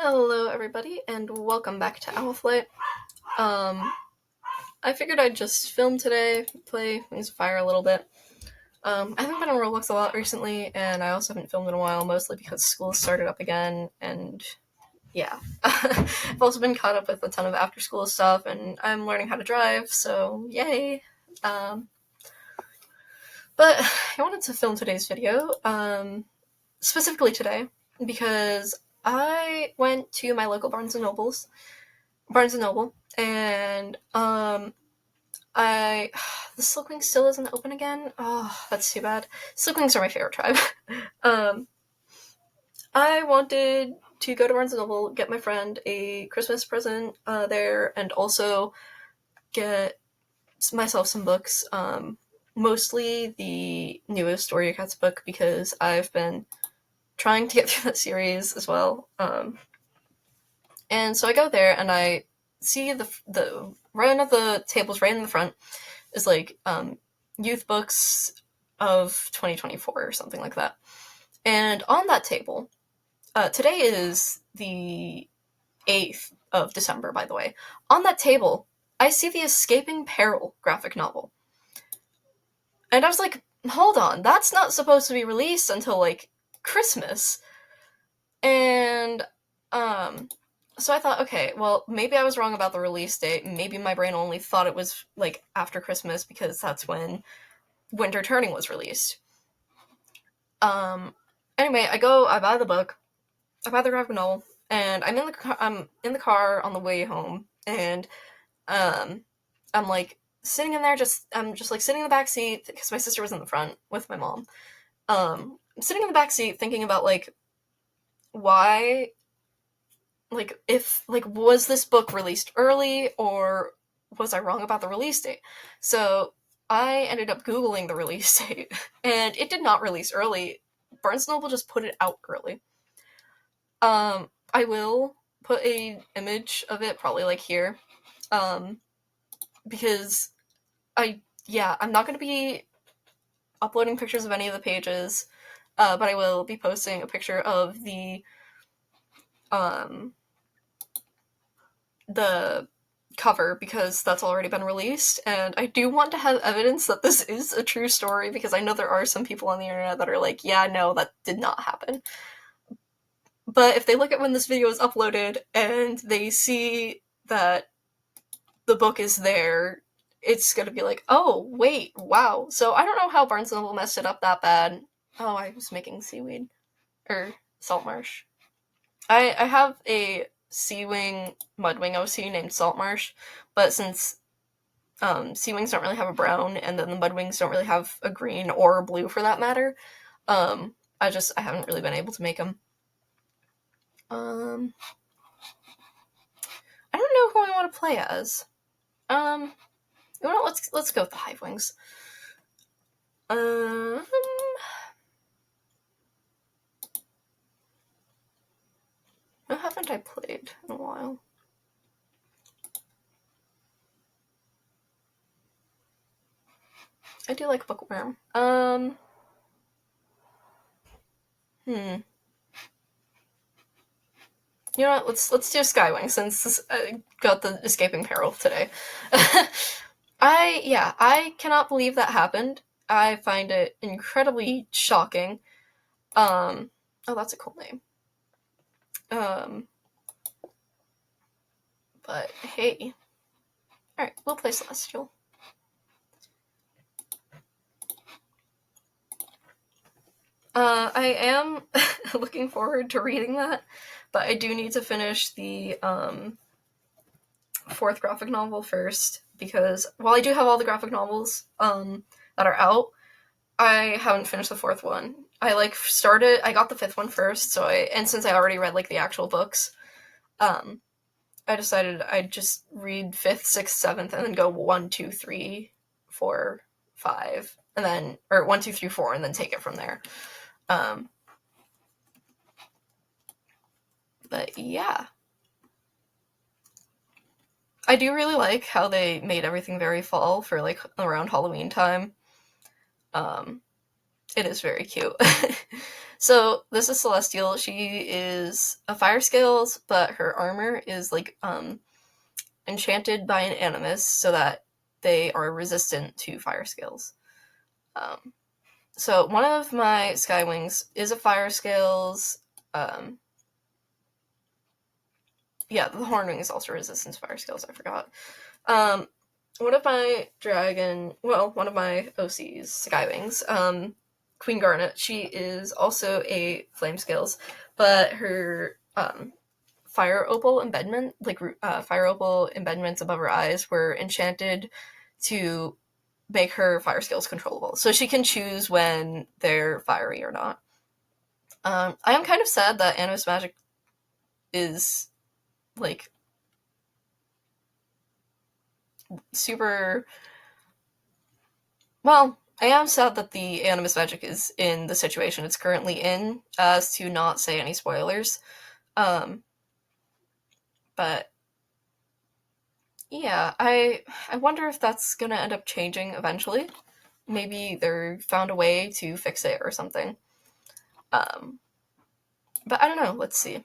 Hello everybody, and welcome back to Owlflight. I figured I'd just film today, play Wings of Fire a little bit. I haven't been on Roblox a lot recently, and I also haven't filmed in a while, mostly because school started up again, and yeah. I've also been caught up with a ton of after-school stuff, and I'm learning how to drive, so yay! But I wanted to film today's video, specifically today, because I went to my local Barnes & Noble, and the Silkwing still isn't open again. Oh, that's too bad. Silkwings are my favorite tribe. I wanted to go to Barnes & Noble, get my friend a Christmas present there, and also get myself some books, mostly the newest Story Cats book, because I've been trying to get through that series as well. And so I go there, and I see the one of the tables right in the front is like youth books of 2024 or something like that. And on that table, today is the 8th of December, by the way. On that table, I see the Escaping Peril graphic novel. And I was like, hold on, that's not supposed to be released until like Christmas. And so I thought, okay, well, maybe I was wrong about the release date. Maybe my brain only thought it was, like, after Christmas because that's when Winter Turning was released. Anyway, I buy the book, I buy the graphic novel, and I'm in the car on the way home, and, I'm, like, sitting in there, I'm just, like, sitting in the back seat, because my sister was in the front with my mom. I'm sitting in the back seat thinking about, like, why... was this book released early, or was I wrong about the release date? So I ended up Googling the release date, and it did not release early. Barnes & Noble just put it out early. I will put a image of it, probably like here, because I'm not going to be uploading pictures of any of the pages, but I will be posting a picture of the cover, because that's already been released, and I do want to have evidence that this is a true story, because I know there are some people on the internet that are like, yeah, no, that did not happen. But if they look at when this video is uploaded, and they see that the book is there, it's gonna be like, oh, wait, wow. So I don't know how Barnes & Noble messed it up that bad. Oh, I was making seaweed. Or saltmarsh. I have a Seawing Mudwing OC named Saltmarsh, but since Seawings don't really have a brown, and then the Mudwings don't really have a green or a blue for that matter, I haven't really been able to make them. I don't know who I want to play as. You know what, let's go with the Hivewings. What haven't I played in a while? I do like Bookworm. You know what, let's do Skywing, since I got the Escaping Peril today. I cannot believe that happened. I find it incredibly shocking. Oh, that's a cool name. But hey. Alright, we'll play Celestial. I am looking forward to reading that, but I do need to finish the 4th graphic novel first, because while I do have all the graphic novels that are out, I haven't finished the 4th one. I got the 5th one first, and since I already read like the actual books, I decided I'd just read 5th, 6th, 7th, and then go 1, 2, 3, 4, 5, and then, or 1, 2, 3, 4, and then take it from there. But yeah. I do really like how they made everything very fall for like around Halloween time. It is very cute. So this is Celestial. She is a fire scales, but her armor is like enchanted by an animus so that they are resistant to fire scales. Um, so one of my Skywings is a fire scales. Yeah, the Hornwing is also resistant to fire scales. I forgot. One of my one of my OCs, Skywings, Queen Garnet, she is also a flame scales, but her fire opal embedment, fire opal embedments above her eyes, were enchanted to make her fire skills controllable. So she can choose when they're fiery or not. I am kind of sad that Animus Magic is like super. Well, I am sad that the Animus Magic is in the situation it's currently in, as to not say any spoilers. Um, but yeah, I wonder if that's gonna end up changing eventually. Maybe they found a way to fix it or something. Um, but I don't know. Let's see.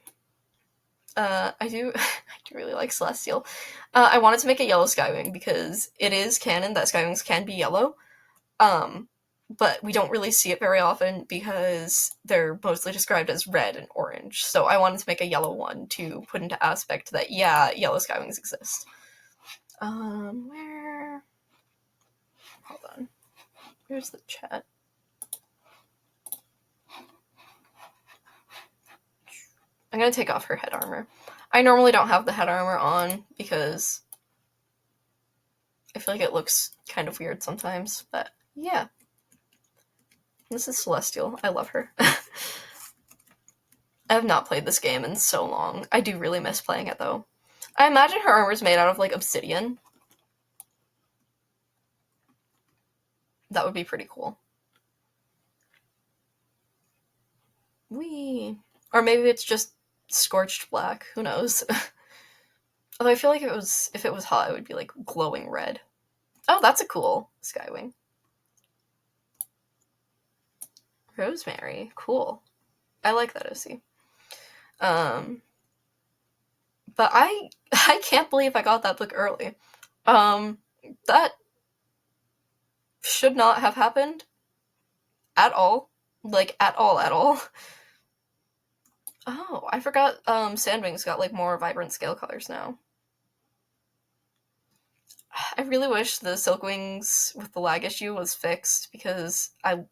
I do I do really like Celestial. I wanted to make a yellow Skywing because it is canon that Skywings can be yellow. Um, but we don't really see it very often because they're mostly described as red and orange. So I wanted to make a yellow one to put into aspect that, yeah, yellow Skywings exist. Where? Hold on. Where's the chat? I'm gonna take off her head armor. I normally don't have the head armor on because I feel like it looks kind of weird sometimes, but yeah. This is Celestial. I love her. I have not played this game in so long. I do really miss playing it, though. I imagine her armor is made out of, like, obsidian. That would be pretty cool. Whee! Or maybe it's just scorched black. Who knows? Although I feel like if it was hot, it would be, like, glowing red. Oh, that's a cool Skywing. Rosemary. Cool. I like that OC. But I can't believe I got that book early. That should not have happened at all. Like, at all. Oh, I forgot Sandwing's got, like, more vibrant scale colors now. I really wish the Silkwings with the lag issue was fixed because I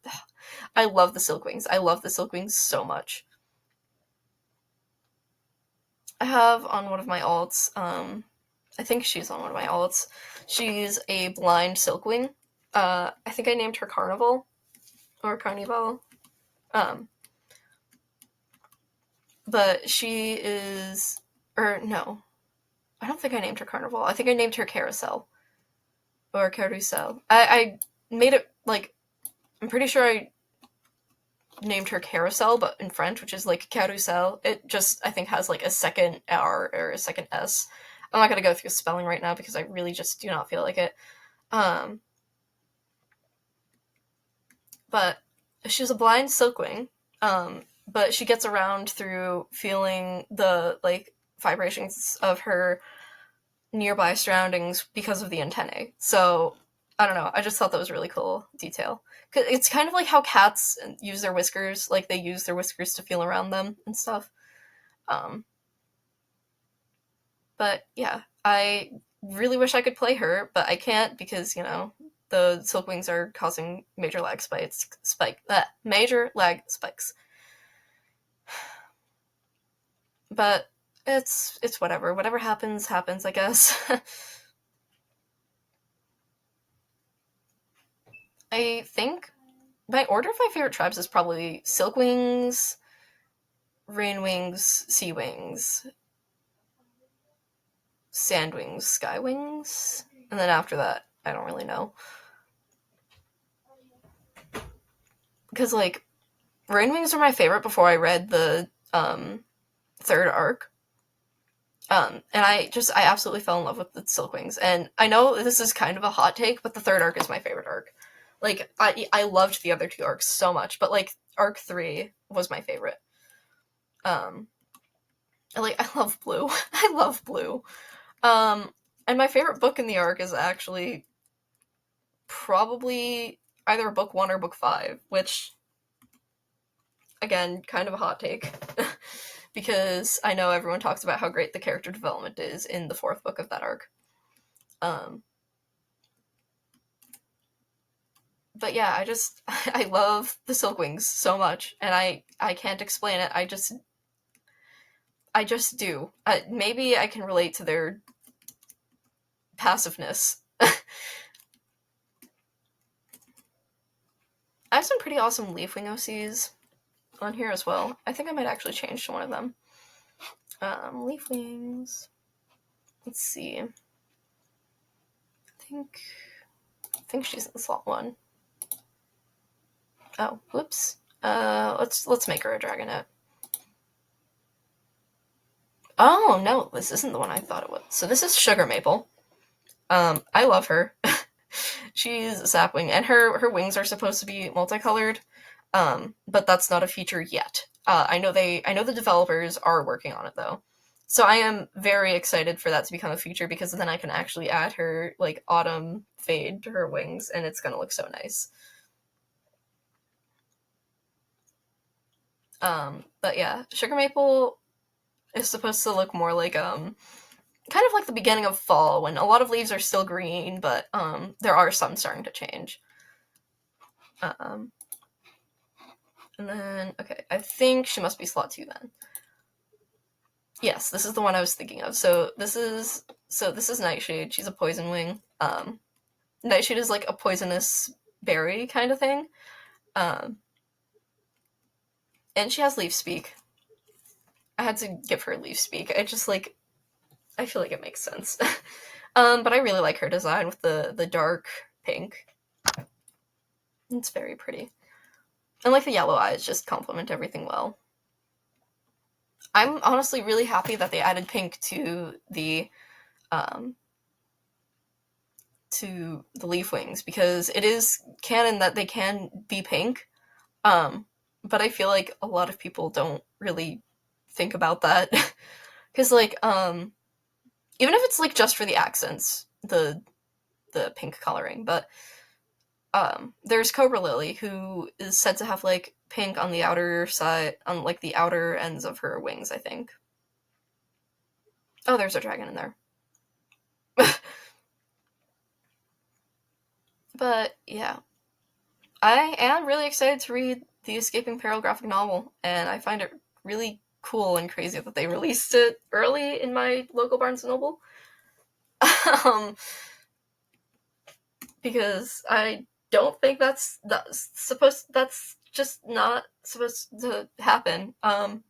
love the Silkwings. I love the Silkwings so much. I have on one of my alts, I think she's on one of my alts. She's a blind Silkwing. I think I named her Carnival or Carnival. But she is, or no, I don't think I named her Carnival. I think I named her Carousel or Carousel. I made it like, I'm pretty sure I named her Carousel, but in French, which is like Carousel. It just, I think, has like a second R or a second S. I'm not gonna go through spelling right now because I really just do not feel like it. But she's a blind Silkwing. But she gets around through feeling the like vibrations of her nearby surroundings because of the antennae. So I don't know. I just thought that was really cool detail. Cause it's kind of like how cats use their whiskers. Like they use their whiskers to feel around them and stuff. But yeah, I really wish I could play her, but I can't because the Silkwings are causing major lag major lag spikes. But it's whatever. Whatever happens, I guess. I think my order of my favorite tribes is probably Silkwings, Rainwings, Sea Wings, Sandwings, Skywings, and then after that, I don't really know. Because, like, Rainwings were my favorite before I read the third arc. And I absolutely fell in love with the Silkwings. And I know this is kind of a hot take, but the third arc is my favorite arc. Like, I loved the other two arcs so much, but, like, arc 3 was my favorite. I love blue. I love blue. And my favorite book in the arc is actually probably either book 1 or book 5, which, again, kind of a hot take. Because I know everyone talks about how great the character development is in the 4th book of that arc. But yeah, I love the Silkwings so much, and I can't explain it. I just do. Maybe I can relate to their passiveness. I have some pretty awesome Leafwing OCs on here as well. I think I might actually change to one of them. Leafwings. Let's see. I think she's in slot 1. Oh, whoops. Let's make her a Dragonette. Oh no, this isn't the one I thought it was. So this is Sugar Maple. I love her. She's a sapwing, and her wings are supposed to be multicolored, but that's not a feature yet. I know the developers are working on it though, so I am very excited for that to become a feature, because then I can actually add her like autumn fade to her wings, and it's gonna look so nice. But yeah, Sugar Maple is supposed to look more like kind of like the beginning of fall, when a lot of leaves are still green, but there are some starting to change. And then, okay, I think she must be slot 2 then. Yes, this is the one I was thinking of. So this is Nightshade. She's a poison wing. Nightshade is like a poisonous berry kind of thing. And she has leaf speak. I had to give her leaf speak. I feel like it makes sense. But I really like her design with the dark pink. It's very pretty. And like the yellow eyes just complement everything well. I'm honestly really happy that they added pink to the leaf wings, because it is canon that they can be pink. But I feel like a lot of people don't really think about that. Because like even if it's like just for the accents, the pink coloring, but there's Cobra Lily, who is said to have like pink on the outer side, on like the outer ends of her wings, I think. Oh, there's a dragon in there. But yeah, I am really excited to read the Escaping Peril graphic novel, and I find it really cool and crazy that they released it early in my local Barnes & Noble. Because I don't think that's just not supposed to happen. Oh,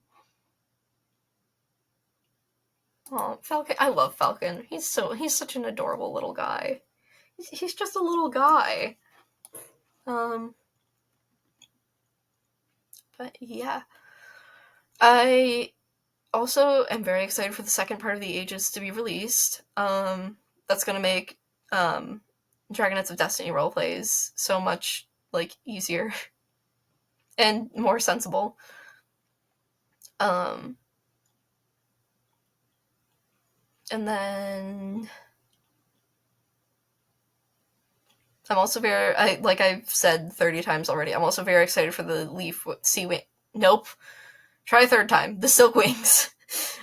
Falcon! I love Falcon. He's such an adorable little guy. He's just a little guy. But yeah, I also am very excited for the second part of the Ages to be released. That's gonna make Dragonets of Destiny roleplays so much like easier and more sensible. And then I'm also like I've said 30 times already, I'm also very excited for the Leaf Sea Wing. Nope. Try a third time. The Silkwings.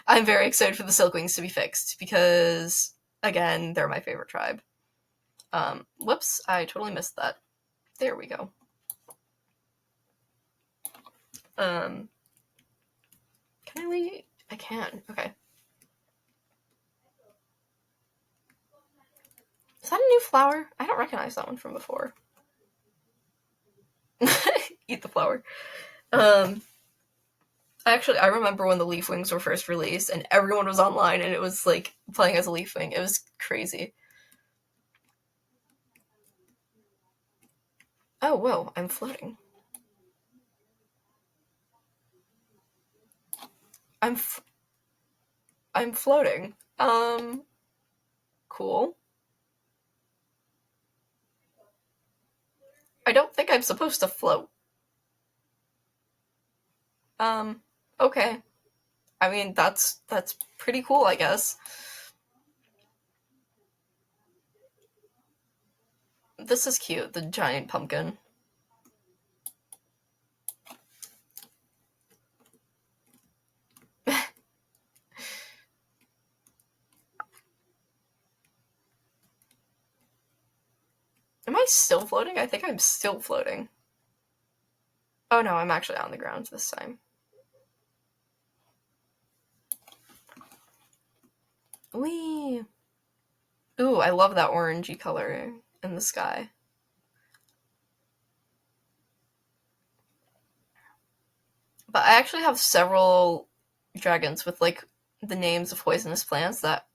I'm very excited for the Silkwings to be fixed, because, again, they're my favorite tribe. Whoops, I totally missed that. There we go. Can I leave? I can. Okay. Is that a new flower? I don't recognize that one from before. Eat the flower. Actually, I remember when the Leaf Wings were first released, and everyone was online, and it was like playing as a Leaf Wing. It was crazy. Oh, whoa! I'm floating. I'm floating. Cool. I don't think I'm supposed to float. Okay. I mean, that's pretty cool, I guess. This is cute, the giant pumpkin. Am I still floating? I think I'm still floating. Oh no, I'm actually on the ground this time. Whee! Ooh, I love that orangey color in the sky. But I actually have several dragons with like the names of poisonous plants that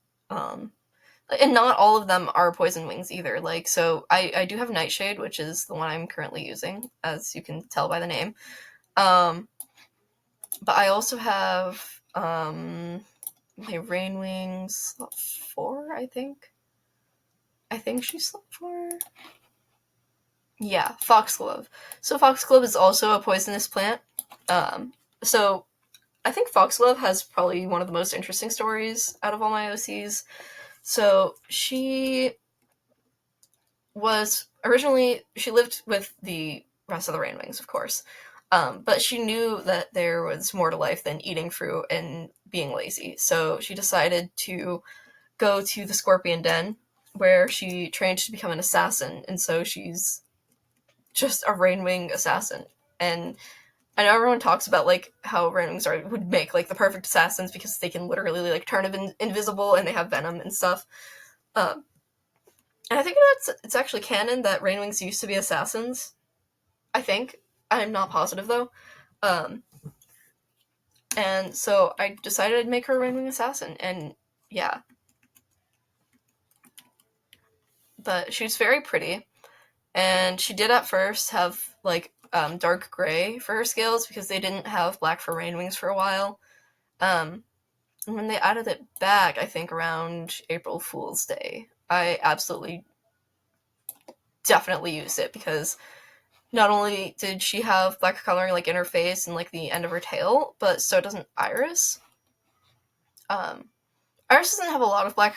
and not all of them are poison wings either. Like, so I do have Nightshade, which is the one I'm currently using, as you can tell by the name. But I also have my Rainwings slot 4, I think. I think she's slot 4. Yeah, Foxglove. So Foxglove is also a poisonous plant. So I think Foxglove has probably one of the most interesting stories out of all my OCs. So she was originally, she lived with the rest of the Rainwings, of course. But she knew that there was more to life than eating fruit and being lazy. So she decided to go to the Scorpion Den, where she trained to become an assassin. And so she's just a Rainwing assassin. And I know everyone talks about like how Rainwings would make like the perfect assassins because they can literally like turn invisible and they have venom and stuff. Um, and I think it's actually canon that Rainwings used to be assassins. I think. I'm not positive though. Um, and so I decided to make her a Rainwing assassin, and yeah. But she's very pretty, and she did at first have like dark gray for her scales because they didn't have black for Rainwings for a while. And when they added it back, I think around April Fool's Day, I absolutely definitely used it because not only did she have black coloring like in her face and like the end of her tail, but so doesn't Iris. Um, Iris doesn't have a lot of black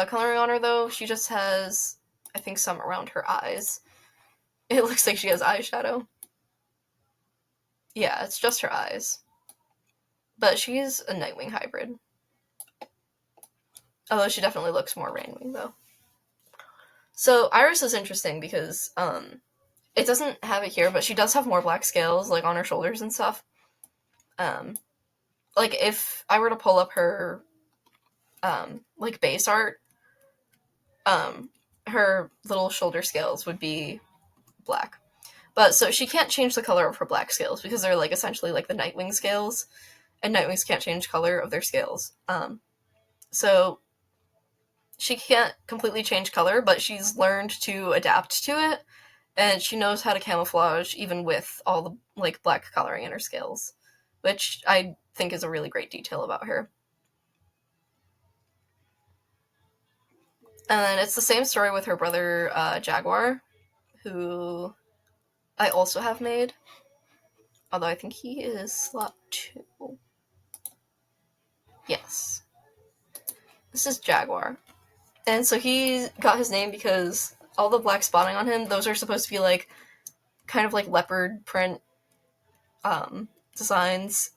coloring on her though. She just has, I think, some around her eyes. It looks like she has eyeshadow. Yeah, it's just her eyes. But she's a Nightwing hybrid. Although she definitely looks more Rainwing though. So Iris is interesting because it doesn't have it here, but she does have more black scales like on her shoulders and stuff. Like if I were to pull up her like base art, her little shoulder scales would be black. But so she can't change the color of her black scales because they're like essentially like the Nightwing scales, and Nightwings can't change color of their scales. So she can't completely change color, but she's learned to adapt to it, and she knows how to camouflage even with all the like black coloring in her scales, which I think is a really great detail about her. And then it's the same story with her brother Jaguar, who I also have made, although I think he is slot 2. Yes, this is Jaguar. And so he got his name because all the black spotting on him, those are supposed to be like kind of like leopard print designs.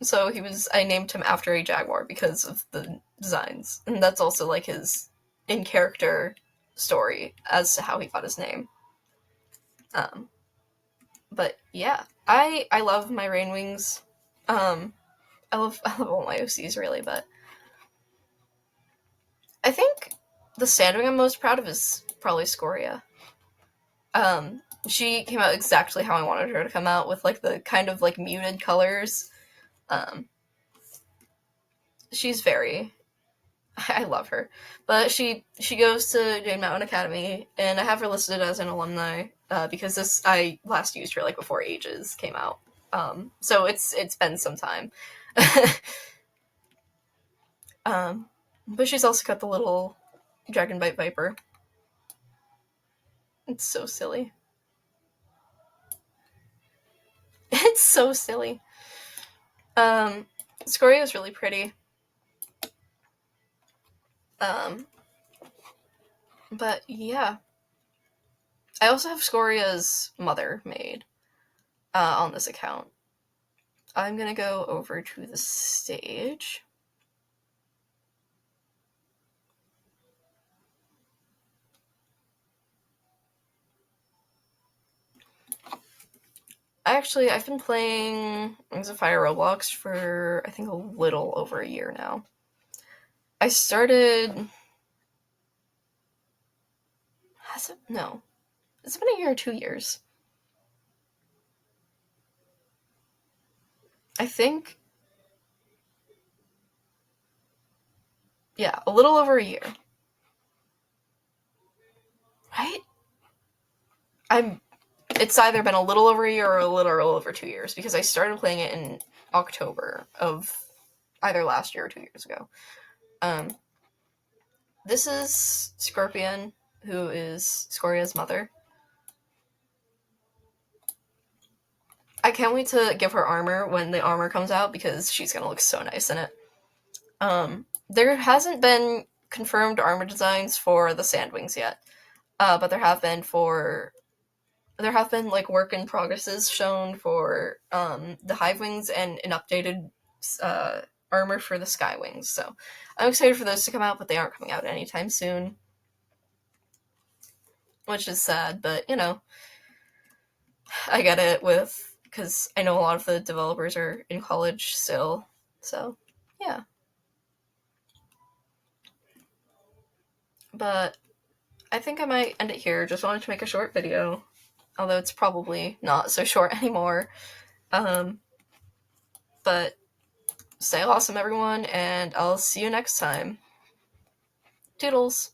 So I named him after a jaguar because of the designs. And that's also like his in character story as to how he got his name. Um, but yeah, I love my Rainwings. I love all my OCs really, but I think the Sandwing I'm most proud of is probably Scoria. She came out exactly how I wanted her to come out with like the kind of like muted colors. Um, she's very I love her, but she goes to Jade Mountain Academy, and I have her listed as an alumni because this I last used her like before Ages came out. So it's been some time. But she's also got the little Dragonbite Viper. It's so silly. It's so silly. Scoria is really pretty. But yeah. I also have Scoria's mother made on this account. I'm gonna go over to the stage. I've been playing Rings of Fire Roblox for, I think, a little over a year now. I started... Has it? No. It's been a year or 2 years. I think... Yeah, a little over a year. Right? It's either been a little over a year or a little over 2 years, because I started playing it in October of either last year or 2 years ago. This is Scorpion, who is Scoria's mother. I can't wait to give her armor when the armor comes out, because she's gonna look so nice in it. There hasn't been confirmed armor designs for the Sandwings yet, but there have been like work in progresses shown for the Hivewings and an updated armor for the Skywings. So I'm excited for those to come out, but they aren't coming out anytime soon, which is sad. But you know, I get it because I know a lot of the developers are in college still. So yeah, but I think I might end it here. Just wanted to make a short video, although it's probably not so short anymore. But stay awesome, everyone, and I'll see you next time. Toodles!